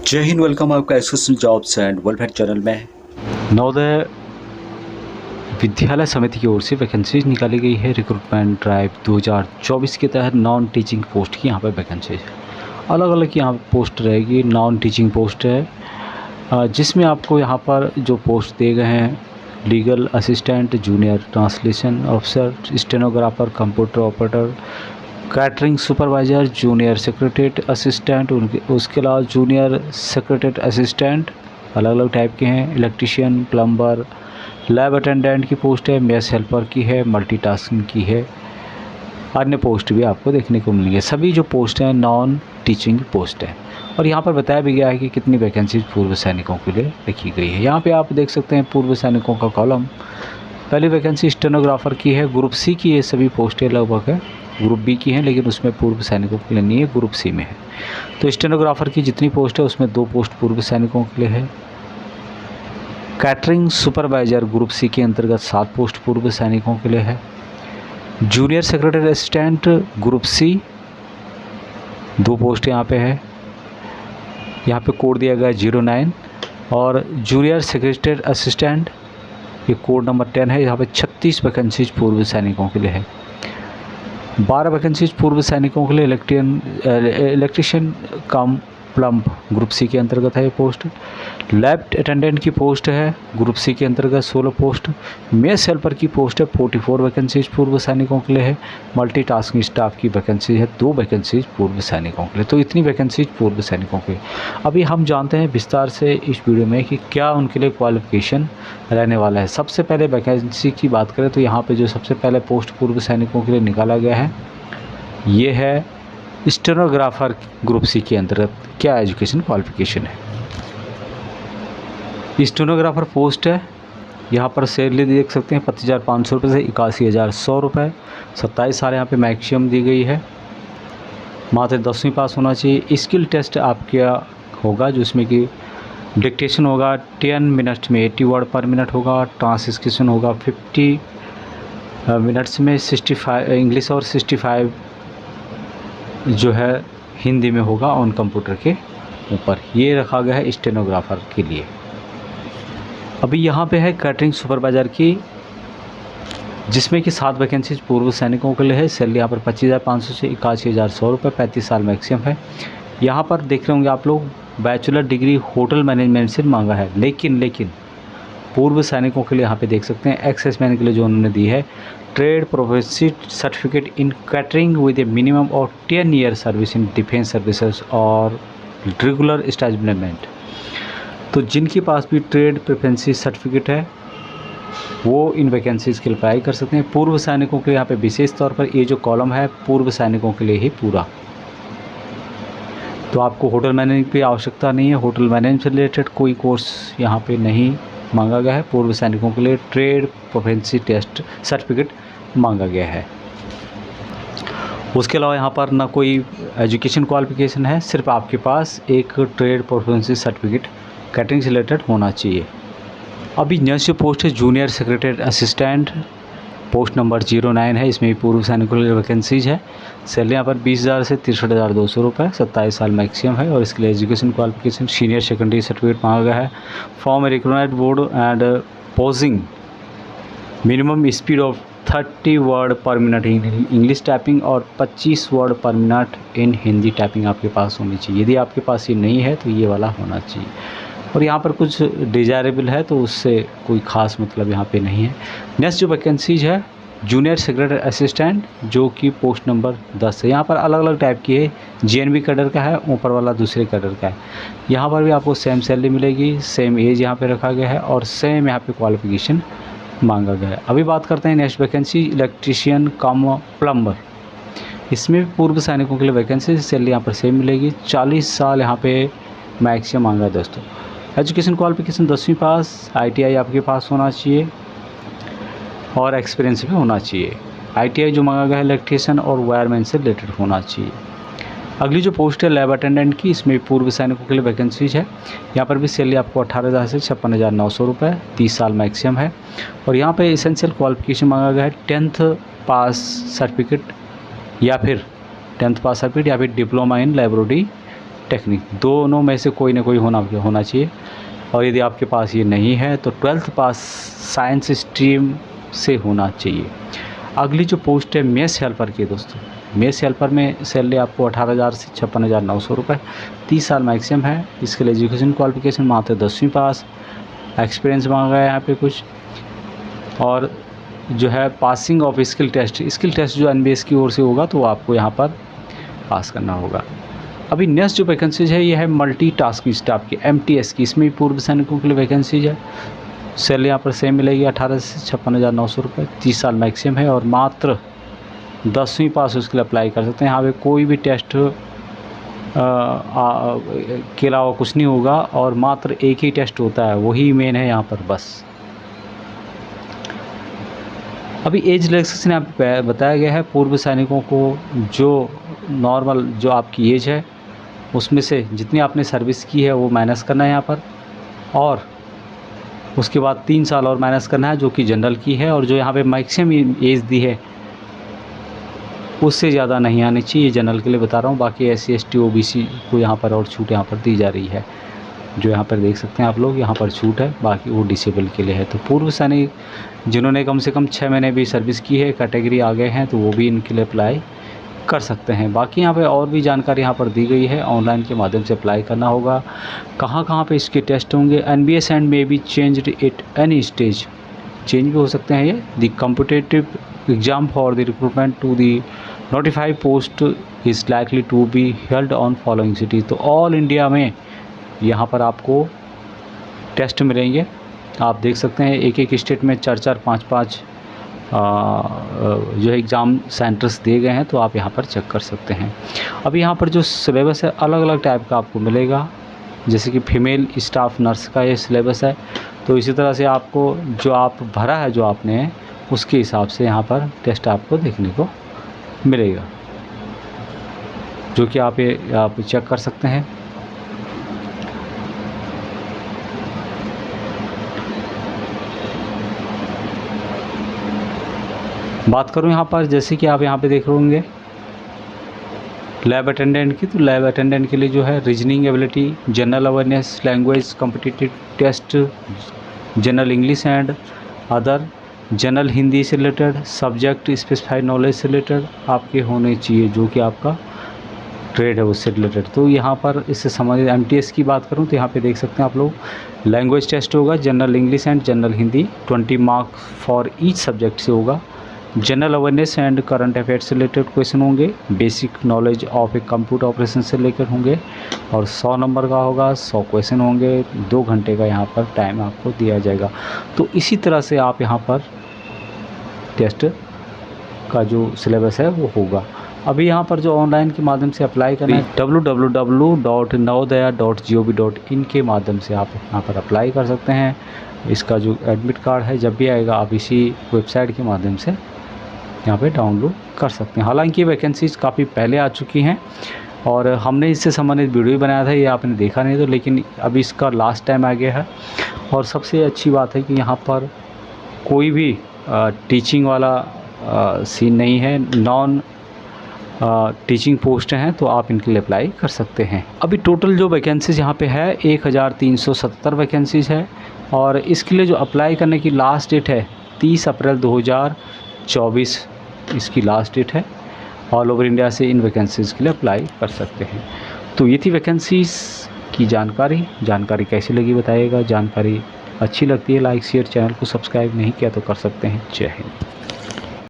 जय हिंद। वेलकम आपका association jobs and welfare channel में। नवोदय विद्यालय समिति की ओर से वैकेंसीज निकाली गई है। रिक्रूटमेंट ड्राइव 2024 के तहत नॉन टीचिंग पोस्ट की यहाँ पर वैकेंसीज अलग अलग यहाँ पोस्ट रहेगी। नॉन टीचिंग पोस्ट है जिसमें आपको यहाँ पर जो पोस्ट दिए गए हैं, legal assistant, junior translation officer, stenographer, computer operator, catering supervisor, junior secretariat assistant, उसके अलावा जूनियर सेक्रेटरीट असिस्टेंट अलग अलग टाइप के हैं। इलेक्ट्रीशियन, प्लम्बर, लैब अटेंडेंट की पोस्ट है, मेस हेल्पर की है, मल्टीटास्किंग की है। अन्य पोस्ट भी आपको देखने को मिलेंगे। सभी जो पोस्ट हैं नॉन टीचिंग पोस्ट है। और यहाँ पर बताया भी गया है कि कितनी वैकेंसीज पूर्व सैनिकों के लिए रखी गई है। यहाँ पे आप देख सकते हैं पूर्व सैनिकों का कॉलम। पहली वैकेंसी स्टेनोग्राफर की है, ग्रुप सी की ये सभी पोस्टें लगभग है। ग्रुप बी की हैं लेकिन उसमें पूर्व सैनिकों के लिए नहीं है, ग्रुप सी में है। तो स्टेनोग्राफर की जितनी पोस्ट है उसमें 2 पोस्ट पूर्व सैनिकों के लिए है। कैटरिंग सुपरवाइज़र ग्रुप सी के अंतर्गत 7 पोस्ट पूर्व सैनिकों के लिए है। Junior secretary assistant group C 2 post यहाँ पे है। यहाँ पे कोड दिया गया 09। और जूनियर सेक्रेटरी असिस्टेंट ये कोड नंबर 10 है। यहाँ पे 36 वैकेंसीज पूर्व सैनिकों के लिए है। 12 वैकेंसीज पूर्व सैनिकों के लिए इलेक्ट्रीशियन कम प्लम्ब ग्रुप सी के अंतर्गत है ये पोस्ट। लैब अटेंडेंट की पोस्ट है ग्रुप सी के अंतर्गत 16 पोस्ट। मेस हेल्पर की पोस्ट है 44 वैकेंसीज पूर्व सैनिकों के लिए है। मल्टीटास्किंग स्टाफ की वैकेंसी है 2 वैकेंसीज पूर्व सैनिकों के लिए। तो इतनी वैकेंसीज पूर्व सैनिकों के। अभी हम जानते हैं विस्तार से इस वीडियो में कि क्या उनके लिए क्वालिफिकेशन रहने वाला है। सबसे पहले वैकेंसी की बात करें तो यहाँ पर जो सबसे पहले पोस्ट पूर्व सैनिकों के लिए निकाला गया है ये है स्टेनोग्राफर ग्रुप सी के अंतर्गत क्या एजुकेशन क्वालिफिकेशन है। स्टेनोग्राफर पोस्ट है। यहाँ पर सैलरी देख सकते हैं 25,500 रुपये से 81,100 रुपये। 27 साल यहाँ पे मैक्सिमम दी गई है। मात्र 10वीं पास होना चाहिए। स्किल टेस्ट आपका होगा जिसमें कि डिक्टेशन होगा 10 मिनट में 80 वर्ड पर मिनट होगा। ट्रांसक्रिप्शन होगा 50 मिनट्स में 65 इंग्लिश और 65 जो है हिंदी में होगा ऑन कंप्यूटर के ऊपर। ये रखा गया है स्टेनोग्राफर के लिए। अभी यहाँ पे है कैटरिंग सुपरवाइज़र की जिसमें कि 7 वैकेंसीज पूर्व सैनिकों के लिए है। सैलरी यहाँ पर 25,500 से 81,100 रुपये। 35 साल मैक्सिमम है। यहाँ पर देख रहे होंगे आप लोग बैचलर डिग्री होटल मैनेजमेंट से मांगा है। लेकिन पूर्व सैनिकों के लिए यहाँ पे देख सकते हैं एक्सेस मैन के लिए जो उन्होंने दी है trade prophecy certificate in catering with A minimum of 10 year service in defence services और रेगुलर एस्टैब्लिशमेंट। तो जिनके पास भी ट्रेड प्रोफेसी सर्टिफिकेट है वो इन वैकेंसीज़ के लिए अप्लाई कर सकते हैं। पूर्व सैनिकों के लिए यहाँ पे विशेष तौर पर ये जो कॉलम है पूर्व सैनिकों के लिए ही पूरा। तो आपको होटल मैनेजमेंट की आवश्यकता नहीं है। होटल मैनेजमेंट से रिलेटेड कोई कोर्स यहाँ पे नहीं मांगा गया है। पूर्व सैनिकों के लिए ट्रेड प्रोफेसी टेस्ट सर्टिफिकेट मांगा गया है। उसके अलावा यहाँ पर ना कोई एजुकेशन क्वालिफिकेशन है, सिर्फ आपके पास एक ट्रेड प्रोफेसी सर्टिफिकेट कैटरिंग से रिलेटेड होना चाहिए। अभी नेक्स्ट जो पोस्ट है junior secretary assistant post number 09 है। इसमें भी पूर्व सैनिकों के लिए वैकेंसीज है। सैलरी यहाँ पर 20,000 से 63,200 रुपये। 27 साल मैक्सिमम है। और इसके लिए education qualification senior secondary certificate मांगा गया है। Form required board and posing minimum speed of 30 word पर मिनट इन इंग्लिश टाइपिंग और 25 वर्ड पर मिनट इन हिंदी टाइपिंग आपके पास होनी चाहिए। यदि आपके पास ये नहीं है तो ये वाला होना चाहिए। और यहाँ पर कुछ डिजायरेबल है तो उससे कोई ख़ास मतलब यहाँ पे नहीं है। नेक्स्ट जो वैकेंसीज है जूनियर सेक्रेटरी असिस्टेंट जो कि पोस्ट नंबर 10 है। यहाँ पर अलग अलग टाइप की है। JNB कैडर का है, ऊपर वाला दूसरे कैडर का है। यहाँ पर भी आपको सेम सैलरी मिलेगी, सेम एज यहाँ पे रखा गया है और सेम यहाँ पे क्वालिफिकेशन मांगा गया है। अभी बात करते हैं नेक्स्ट वैकेंसी इलेक्ट्रीशियन कम प्लम्बर। इसमें भी पूर्व सैनिकों के लिए वैकेंसी सैलरी यहाँ पर सेम मिलेगी। 40 साल यहाँ पे मैक्सिमम मांगा है दोस्तों। एजुकेशन क्वालिफिकेशन 10वीं पास, ITI आपके पास होना चाहिए और एक्सपीरियंस भी होना चाहिए। ITI जो मांगा गया है इलेक्ट्रीशियन और वायरमैन से रिलेटेड होना चाहिए। अगली जो पोस्ट है लैब अटेंडेंट की, इसमें पूर्व सैनिकों के लिए वैकेंसीज है। यहाँ पर भी सैलरी आपको 18,000 से 56,900 रुपये। 30 साल मैक्सिमम है। और यहाँ पे एसेंशियल क्वालिफिकेशन मांगा गया है 10th पास सर्टिफिकेट या फिर डिप्लोमा इन लेबोरेटरी टेक्निक, दोनों में से कोई ना कोई होना चाहिए। और यदि आपके पास ये नहीं है तो 12th पास साइंस स्ट्रीम से होना चाहिए। अगली जो पोस्ट है मेस हेल्पर की दोस्तों, मेस हेल्पर में सैलरी आपको 18,000 से 56,900 रुपये, 30 साल मैक्सिमम है। इसके लिए एजुकेशन क्वालिफिकेशन मात्र 10वीं पास, एक्सपीरियंस मांगा है यहाँ पे कुछ, और जो है पासिंग ऑफ स्किल टेस्ट जो NBS की ओर से होगा तो आपको यहाँ पर पास करना होगा। अभी नेक्स्ट जो वैकेंसीज है ये है मल्टी टास्क स्टाफ की, MTS की, इसमें भी पूर्व सैनिकों के लिए वैकेंसीज है। सैलरी यहाँ पर सेम मिलेगी 18 से 56,900 रुपये, 30 साल मैक्सिमम है और मात्र 10वीं पास उसके लिए अप्लाई कर सकते हैं। यहाँ पे कोई भी टेस्ट के अलावा कुछ नहीं होगा और मात्र एक ही टेस्ट होता है, वही मेन है यहाँ पर बस। अभी एज रिलैक्सेशन यहाँ पे बताया गया है पूर्व सैनिकों को, जो नॉर्मल जो आपकी एज है उसमें से जितनी आपने सर्विस की है वो माइनस करना है यहाँ पर, और उसके बाद 3 साल और माइनस करना है जो कि जनरल की है, और जो यहाँ पे मैक्सिमम एज दी है उससे ज़्यादा नहीं आनी चाहिए, जनरल के लिए बता रहा हूँ। बाकी SC ST OBC को यहाँ पर और छूट यहाँ पर दी जा रही है, जो यहाँ पर देख सकते हैं आप लोग, यहाँ पर छूट है, बाकी वो डिसेबल के लिए है। तो पूर्व सैनिक जिन्होंने कम से कम 6 महीने भी सर्विस की है, कैटेगरी आ गए हैं, तो वो भी इनके लिए अप्लाई कर सकते हैं। बाकी यहाँ पे और भी जानकारी यहाँ पर दी गई है, ऑनलाइन के माध्यम से अप्लाई करना होगा। कहाँ पे इसके टेस्ट होंगे, NBS and may be changed at any stage, change भी हो सकते हैं ये। The competitive exam for the recruitment to the notified post is likely to be held on following cities. तो ऑल इंडिया में यहाँ पर आपको टेस्ट मिलेंगे, आप देख सकते हैं एक एक स्टेट में 4-4, 5-5 जो है एग्ज़ाम सेंटर्स दिए गए हैं, तो आप यहाँ पर चेक कर सकते हैं। अभी यहाँ पर जो सिलेबस है अलग अलग टाइप का आपको मिलेगा, जैसे कि फीमेल स्टाफ नर्स का ये सिलेबस है, तो इसी तरह से आपको जो आप भरा है जो आपने उसके हिसाब से यहाँ पर टेस्ट आपको देखने को मिलेगा, जो कि आप चेक कर सकते हैं। बात करूं यहाँ पर, जैसे कि आप यहाँ पे देख रहे होंगे लैब अटेंडेंट की, तो लैब अटेंडेंट के लिए जो है reasoning ability, general awareness, language competitive test, general English and other, general Hindi से रिलेटेड, सब्जेक्ट स्पेसिफाइड नॉलेज से रिलेटेड आपके होने चाहिए, जो कि आपका ट्रेड है उससे रिलेटेड। तो यहाँ पर इससे संबंधित MTS की बात करूँ तो यहाँ पे देख सकते हैं आप लोग, लैंग्वेज टेस्ट होगा, general English and general Hindi, 20 mark for each subject से होगा। General awareness and current affairs से रिलेटेड क्वेश्चन होंगे, basic knowledge of a computer operation से लेकर होंगे, और 100 नंबर का होगा, 100 क्वेश्चन होंगे, 2 घंटे का यहाँ पर टाइम आपको दिया जाएगा। तो इसी तरह से आप यहाँ पर टेस्ट का जो सिलेबस है वो होगा। अभी यहाँ पर जो ऑनलाइन के माध्यम से अप्लाई करना है, www.navodaya.gov.in के माध्यम से आप यहाँ पर अप्लाई कर सकते हैं। इसका जो एडमिट कार्ड है जब भी आएगा आप इसी वेबसाइट के माध्यम से यहाँ पे डाउनलोड कर सकते हैं। हालांकि वैकेंसीज़ काफ़ी पहले आ चुकी हैं और हमने इससे संबंधित वीडियो बनाया था, ये आपने देखा नहीं तो, लेकिन अभी इसका लास्ट टाइम आ गया है। और सबसे अच्छी बात है कि यहाँ पर कोई भी टीचिंग वाला सीन नहीं है, नॉन टीचिंग पोस्ट हैं, तो आप इनके लिए अप्लाई कर सकते हैं। अभी टोटल जो वैकेंसीज़ यहाँ पे है 1370 वैकेंसीज़ है, और इसके लिए जो अप्लाई करने की लास्ट डेट है 30 अप्रैल 2024 इसकी लास्ट डेट है। ऑल ओवर इंडिया से इन वैकेंसीज़ के लिए अप्लाई कर सकते हैं। तो ये थी वैकेंसीज़ की जानकारी कैसी लगी बताइएगा। जानकारी अच्छी लगती है लाइक शेयर, चैनल को सब्सक्राइब नहीं किया तो कर सकते हैं। जय हिंद।